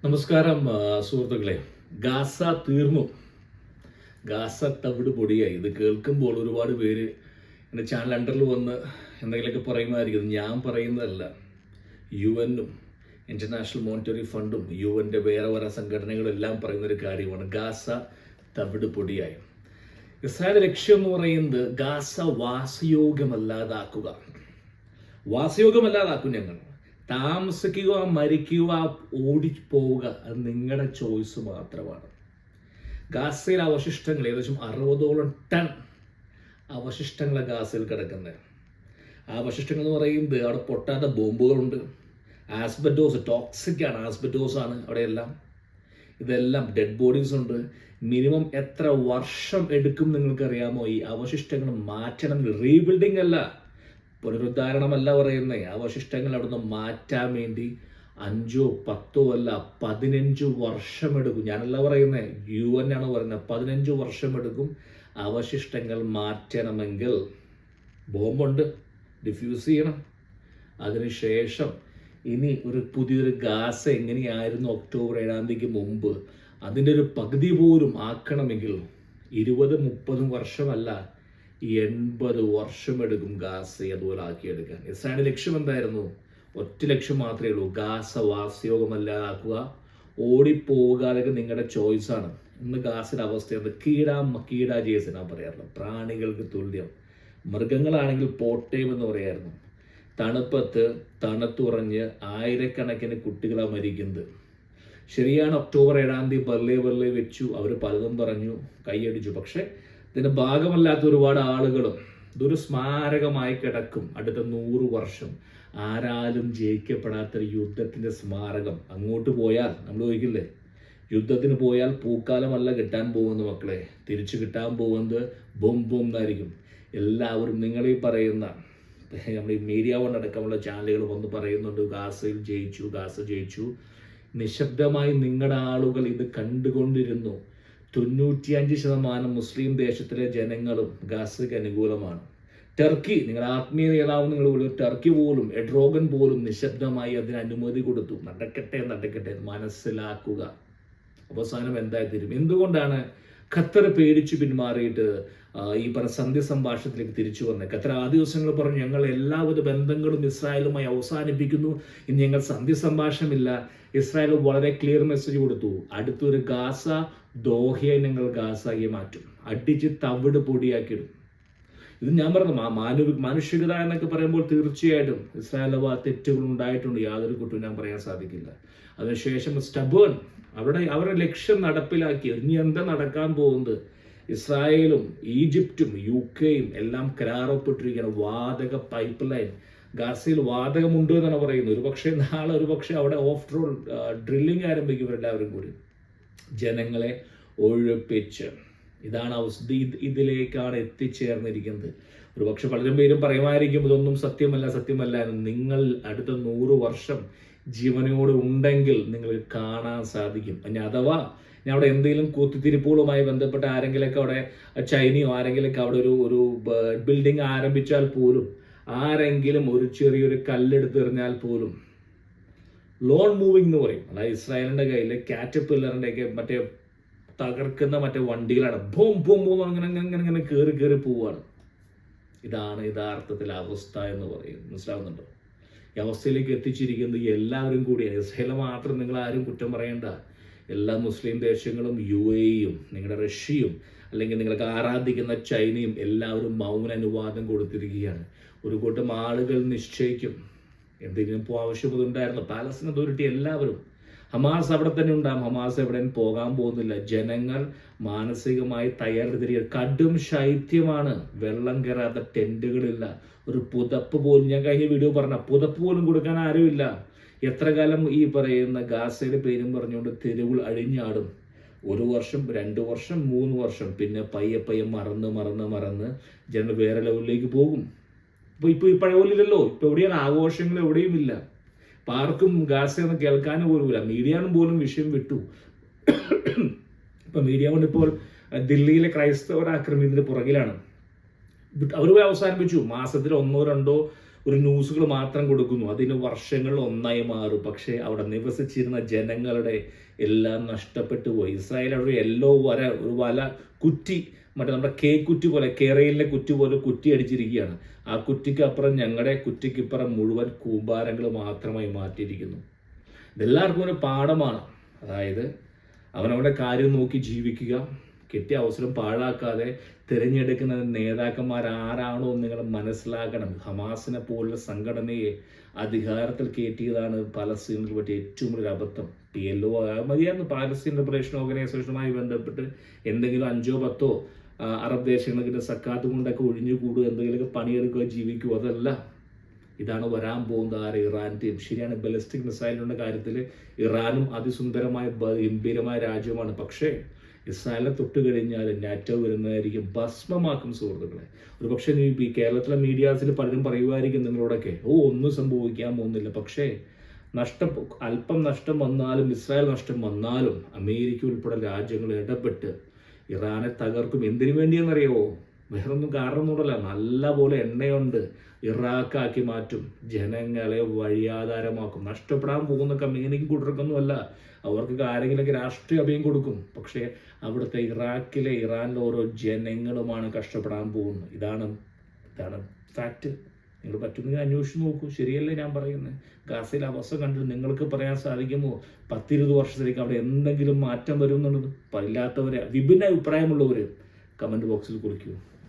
നമസ്കാരം സുഹൃത്തുക്കളെ. ഗാസ തീർന്നു, ഗാസ തവിട് പൊടിയായി. ഇത് കേൾക്കുമ്പോൾ ഒരുപാട് പേര് എൻ്റെ ചാനൽ അണ്ടറിൽ വന്ന് എന്തെങ്കിലുമൊക്കെ പറയുമായിരിക്കും. ഞാൻ പറയുന്നതല്ല, UN-ഉം ഇൻ്റർനാഷണൽ മോണിറ്ററി ഫണ്ടും UN-ൻ്റെ വേറെ വേറെ സംഘടനകളെല്ലാം പറയുന്നൊരു കാര്യമാണ്. ഗാസ തവിട് പൊടിയായി. ഇസ്രായേൽ ലക്ഷ്യം എന്ന് പറയുന്നത് ഗാസ വാസയോഗ്യമല്ലാതാക്കും. ഞങ്ങൾ താമസിക്കുക, മരിക്കുക, ഓടിപ്പോവുക, അത് നിങ്ങളുടെ ചോയ്സ് മാത്രമാണ്. ഗാസയിലെ അവശിഷ്ടങ്ങൾ ഏകദേശം 60ഓളം ടൺ അവശിഷ്ടങ്ങളാണ് ഗാസയിൽ കിടക്കുന്നത്. ആ അവശിഷ്ടങ്ങൾ എന്ന് പറയുന്നത് അവിടെ പൊട്ടാത്ത ബോംബുകളുണ്ട്, ആസ്ബറ്റോസ്, ടോക്സിക്കാണ്, ആസ്ബറ്റോസാണ് അവിടെയെല്ലാം. ഇതെല്ലാം ഡെഡ് ബോഡീസ് ഉണ്ട്. മിനിമം എത്ര വർഷം എടുക്കും നിങ്ങൾക്കറിയാമോ ഈ അവശിഷ്ടങ്ങൾ മാറ്റണമെങ്കിൽ? റീബിൽഡിംഗ് അല്ല, പുനരുദ്ധാരണമല്ല പറയുന്നത്. അവശിഷ്ടങ്ങൾ അവിടുന്ന് മാറ്റാൻ വേണ്ടി 5 ഓ 10 ഓ അല്ല 15 വർഷമെടുക്കും. ഞാനല്ല പറയുന്നത്, UN ആണ് പറയുന്നത്. 15 വർഷമെടുക്കും അവശിഷ്ടങ്ങൾ മാറ്റണമെങ്കിൽ. ബോംബുണ്ട്, ഡിഫ്യൂസ് ചെയ്യണം. അതിനുശേഷം ഇനി പുതിയൊരു ഗാസ എങ്ങനെയായിരുന്നു ഒക്ടോബർ 7 മുമ്പ്, അതിൻ്റെ ഒരു പകുതി പോലും ആക്കണമെങ്കിൽ 20-30 വർഷമല്ല, 80 വർഷമെടുക്കും ഗാസയെ അതുപോലെ ആക്കിയെടുക്കാൻ. ഇസ്രായേലിന്റെ ലക്ഷ്യം എന്തായിരുന്നു? ഒറ്റ ലക്ഷ്യം മാത്രമേ ഉള്ളൂ, ഗാസ വാസയോഗ്യമല്ലാതാക്കുക, ഓടിപ്പോവുക. അതൊക്കെ നിങ്ങളുടെ ചോയ്സാണ്. ഇന്ന് ഗാസയുടെ അവസ്ഥയാണ് കീടാ ജേസ് ഞാൻ പറയാറില്ല, പ്രാണികൾക്ക് തുല്യം. മൃഗങ്ങളാണെങ്കിൽ പോട്ടയം എന്ന് പറയായിരുന്നു. തണുപ്പത്ത് തണുത്തുറഞ്ഞ് ആയിരക്കണക്കിന് കുട്ടികളാണ് മരിക്കുന്നത്. ശരിയാണ്, ഒക്ടോബർ 7 ബർലേ വെച്ചു, അവർ പലതും പറഞ്ഞു, കൈയടിച്ചു. പക്ഷെ ഇതിൻ്റെ ഭാഗമല്ലാത്ത ഒരുപാട് ആളുകളും ഇതൊരു സ്മാരകമായി കിടക്കും. അടുത്ത 100 വർഷം ആരാലും ജയിക്കപ്പെടാത്തൊരു യുദ്ധത്തിൻ്റെ സ്മാരകം. അങ്ങോട്ട് പോയാൽ നമ്മൾ ചോദിക്കില്ലേ, യുദ്ധത്തിന് പോയാൽ പൂക്കാലമല്ല കിട്ടാൻ പോകുന്നത് മക്കളെ, തിരിച്ചു കിട്ടാൻ പോകുന്നത് ബോംബും എന്നായിരിക്കും. എല്ലാവരും നിങ്ങളീ പറയുന്ന നമ്മുടെ ഈ മീഡിയ വൺ അടക്കമുള്ള ചാനലുകൾ വന്ന് പറയുന്നുണ്ട് ഗാസ ജയിച്ചു. നിശബ്ദമായി നിങ്ങളുടെ ആളുകൾ ഇത് കണ്ടുകൊണ്ടിരുന്നു. 95% മുസ്ലിം ദേശത്തിലെ ജനങ്ങളും ഗാസയ്ക്ക് അനുകൂലമാണ്. ടർക്കി, നിങ്ങളുടെ ആത്മീയ നേതാവ് നിങ്ങൾ വിളിച്ചു, ടർക്കി പോലും, എഡ്രോഗൻ പോലും നിശബ്ദമായി അതിന് അനുമതി കൊടുത്തു. നടക്കട്ടെ മനസ്സിലാക്കുക. അവസാനം എന്തായി തീരും? എന്തുകൊണ്ടാണ് ഖത്തർ പേടിച്ചു പിന്മാറിയിട്ട് ഈ പറഞ്ഞ സന്ധ്യ സംഭാഷണത്തിലേക്ക് തിരിച്ചു വന്നത്? ഖത്തർ ആ ദിവസങ്ങൾ പറഞ്ഞു, ഞങ്ങൾ എല്ലാവിധ ബന്ധങ്ങളും ഇസ്രായേലുമായി അവസാനിപ്പിക്കുന്നു, ഇനി ഞങ്ങൾ സന്ധ്യ സംഭാഷണമില്ല. ഇസ്രായേൽ വളരെ ക്ലിയർ മെസ്സേജ് കൊടുത്തു, അടുത്തൊരു ഗാസ, ദോഹയെ ഞങ്ങൾ ഗാസയെ മാറ്റും, അടിച്ച് തവിട് പൊടിയാക്കിയിടും. ഇത് ഞാൻ പറഞ്ഞു, മാനുഷികത എന്നൊക്കെ പറയുമ്പോൾ തീർച്ചയായിട്ടും ഇസ്രായേൽ തെറ്റുകൾ ഉണ്ടായിട്ടുണ്ട്, യാതൊരു കുറ്റവും ഞാൻ പറയാൻ സാധിക്കില്ല. അതിനുശേഷം സ്റ്റബേൺ അവരുടെ ലക്ഷ്യം നടപ്പിലാക്കി. ഇനി എന്താ നടക്കാൻ പോകുന്നത്? ഇസ്രായേലും ഈജിപ്തും UK-യും എല്ലാം കരാറൊപ്പിട്ടിരിക്കുകയാണ്. വാതക പൈപ്പ് ലൈൻ ഗാസയിൽ വാതകമുണ്ട് എന്നാണ് പറയുന്നത്. നാളെ അവിടെ ഓഫ് റോഡ് ഡ്രില്ലിംഗ് ആരംഭിക്കും ഇവരെല്ലാവരും കൂടി, ജനങ്ങളെ ഒഴിപ്പിച്ച്. ഇതാണ് അവസ്ഥ. ഇതിലേക്കാണ് എത്തിച്ചേർന്നിരിക്കുന്നത്. പലരും പേരും പറയുമായിരിക്കും ഇതൊന്നും സത്യമല്ല എന്ന്. നിങ്ങൾ അടുത്ത 100 വർഷം ജീവനോട് ഉണ്ടെങ്കിൽ നിങ്ങൾക്ക് കാണാൻ സാധിക്കും. ഇനി അഥവാ ഞാൻ അവിടെ എന്തെങ്കിലും കുത്തിത്തിരിപ്പുകളുമായി ബന്ധപ്പെട്ട ആരെങ്കിലൊക്കെ അവിടെ ചൈനയോ ആരെങ്കിലൊക്കെ അവിടെ ഒരു ബിൽഡിംഗ് ആരംഭിച്ചാൽ പോലും, ആരെങ്കിലും ഒരു ചെറിയൊരു കല്ലെടുത്ത് എറിഞ്ഞാൽ പോലും, ലോൺ മൂവിങ് എന്ന് പറയും, അതായത് ഇസ്രായേലിന്റെ കയ്യിൽ കാറ്റർപില്ലറിന്റെ ഒക്കെ മറ്റേ തകർക്കുന്ന വണ്ടികളാണ്. ബൂം അങ്ങനെ കയറി പോവുകയാണ്. ഇതാണ് യഥാർത്ഥത്തിൽ അവസ്ഥ എന്ന് പറയും. മനസ്സിലാവുന്നുണ്ടോ? ഈ അവസ്ഥയിലേക്ക് എത്തിച്ചിരിക്കുന്നത് എല്ലാവരും കൂടിയാണ്. ഇസ്രായേൽ മാത്രം നിങ്ങൾ ആരും കുറ്റം പറയേണ്ട. എല്ലാ മുസ്ലിം ദേശങ്ങളും, UAE-യും, നിങ്ങളുടെ റഷ്യയും, അല്ലെങ്കിൽ നിങ്ങൾക്ക് ആരാധിക്കുന്ന ചൈനയും എല്ലാവരും മൗന അനുവാദം കൊടുത്തിരിക്കുകയാണ്. ഒരു കൂട്ടം ആളുകൾ നിശ്ചയിക്കും എന്തെങ്കിലും ഇപ്പോൾ ആവശ്യമുണ്ടായിരുന്നു. പാലസ്തീൻ അതോറിറ്റി എല്ലാവരും, ഹമാസ് അവിടെ തന്നെ ഉണ്ടാകും. ഹമാസ് എവിടെയും പോകാൻ പോകുന്നില്ല. ജനങ്ങൾ മാനസികമായി തയ്യാറെടുത്തിരിക്കുക. കടും ശൈത്യമാണ്, വെള്ളം കയറാത്ത ടെന്റുകളില്ല, ഒരു പുതപ്പ് പോലും, ഞാൻ കഴിഞ്ഞ വീഡിയോ പറഞ്ഞ പുതപ്പ് പോലും കൊടുക്കാൻ ആരുമില്ല. എത്ര കാലം ഈ പറയുന്ന ഗാസയുടെ പേരും പറഞ്ഞുകൊണ്ട് തെരുവുകൾ അഴിഞ്ഞാടും? 1 വർഷം, 2 വർഷം, 3 വർഷം, പിന്നെ പയ്യെ മറന്ന് ജനങ്ങൾ വേറെ ലെവലിലേക്ക് പോകും. ഇപ്പോൾ ഈ പഴയ പോലില്ലല്ലോ. ഇപ്പോൾ എവിടെയാണ് ആഘോഷങ്ങൾ? എവിടെയും ഇല്ല. ആർക്കും ഗാസയെന്ന് കേൾക്കാനും പോലുമില്ല. മീഡിയനും പോലും വിഷയം വിട്ടു. ഇപ്പൊ മീഡിയ കൊണ്ട് ഇപ്പോൾ ദില്ലിയിലെ ക്രൈസ്തവർ ആക്രമിക്കുന്നതിന് പുറകിലാണ്. അവർ അവസാനിപ്പിച്ചു. മാസത്തിൽ 1-2 ഒരു ന്യൂസുകൾ മാത്രം കൊടുക്കുന്നു, അതിന് വർഷങ്ങളിൽ ഒന്നായി മാറും. പക്ഷേ അവിടെ നിവസിച്ചിരുന്ന ജനങ്ങളുടെ എല്ലാം നഷ്ടപ്പെട്ടു പോയി. ഇസ്രായേൽ അവിടെ ഒരു വല കുറ്റി, മറ്റേ നമ്മുടെ കുറ്റി പോലെ, കേരളയിലെ കുറ്റി പോലെ കുറ്റി അടിച്ചിരിക്കുകയാണ്. ആ കുറ്റിക്ക് അപ്പുറം, ഞങ്ങളുടെ കുറ്റിക്കിപ്പുറം മുഴുവൻ കൂമ്പാരങ്ങൾ മാത്രമായി മാറ്റിയിരിക്കുന്നു. ഇതെല്ലാവർക്കും ഒരു പാഠമാണ്. അതായത് അവനവൻ്റെ കാര്യം നോക്കി ജീവിക്കുക, കിട്ടിയ അവസരം പാഴാക്കാതെ തിരഞ്ഞെടുക്കുന്ന നേതാക്കന്മാർ ആരാണോ നിങ്ങൾ മനസ്സിലാക്കണം. ഹമാസിനെ പോലുള്ള സംഘടനയെ അധികാരത്തിൽ കയറ്റിയതാണ് പലസ്തീനിൽ പറ്റിയ ഏറ്റവും വലിയ അബദ്ധം. PLO മതിയായിരുന്നു. പാലസ്തീൻ ലിബറേഷൻ ഓർഗനൈസേഷനുമായി ബന്ധപ്പെട്ട് എന്തെങ്കിലും 5-10 അറബ് ദേശങ്ങൾക്ക് സക്കാത്ത് കൊണ്ടൊക്കെ ഒഴിഞ്ഞുകൂടുക, എന്തെങ്കിലുമൊക്കെ പണിയെടുക്കുക, ജീവിക്കുക. അതല്ല, ഇതാണ് വരാൻ പോകുന്നത്. ഇറാൻ്റെയും ശരിയാണ്. ബലിസ്റ്റിക് മിസൈലിൻ്റെ കാര്യത്തിൽ ഇറാനും അതിസുന്ദരമായ ഗംഭീരമായ രാജ്യമാണ്. പക്ഷേ ഇസ്രായേലിനെ തൊട്ട് കഴിഞ്ഞാൽ നാറ്റോ വരുന്നതായിരിക്കും, ഭസ്മമാക്കും സുഹൃത്തുക്കളെ. ഒരു പക്ഷേ കേരളത്തിലെ മീഡിയാസിൽ പലരും പറയുമായിരിക്കും നിങ്ങളോടൊക്കെ, ഒന്നും സംഭവിക്കാൻ പോകുന്നില്ല. പക്ഷേ അല്പം നഷ്ടം വന്നാലും, ഇസ്രായേൽ നഷ്ടം വന്നാലും, അമേരിക്ക ഉൾപ്പെടെ രാജ്യങ്ങൾ ഇടപെട്ട് ഇറാനെ തകർക്കും. എന്തിനു വേണ്ടിയെന്നറിയാവോ? വേറൊന്നും കാരണമൊന്നുമില്ല, നല്ല പോലെ എണ്ണയുണ്ട്, ഇറാഖാക്കി മാറ്റും, ജനങ്ങളെ വഴിയാധാരമാക്കും. നഷ്ടപ്പെടാൻ പോകുന്ന കമ്പനിക്ക് കൂട്ടർക്കൊന്നുമല്ല, അവർക്ക് ആരെങ്കിലൊക്കെ രാഷ്ട്രീയ അഭയം കൊടുക്കും. പക്ഷേ അവിടുത്തെ ഇറാനിലെ ഓരോ ജനങ്ങളുമാണ് കഷ്ടപ്പെടാൻ പോകുന്നത്. ഇതാണ് ഫാക്റ്റ്. നിങ്ങൾ പറ്റുമെങ്കിൽ അന്വേഷിച്ച് നോക്കൂ. ശരിയല്ലേ ഞാൻ പറയുന്നത്? ഗാസയിലെ അവസ്ഥ കണ്ടിട്ട് നിങ്ങൾക്ക് പറയാൻ സാധിക്കുമോ 10-20 വർഷത്തിലേക്ക് അവിടെ എന്തെങ്കിലും മാറ്റം വരും എന്നുള്ളത്? ഇല്ലാത്തവരെ, വിഭിന്ന അഭിപ്രായമുള്ളവർ കമൻറ്റ് ബോക്സിൽ കുറിക്കൂ.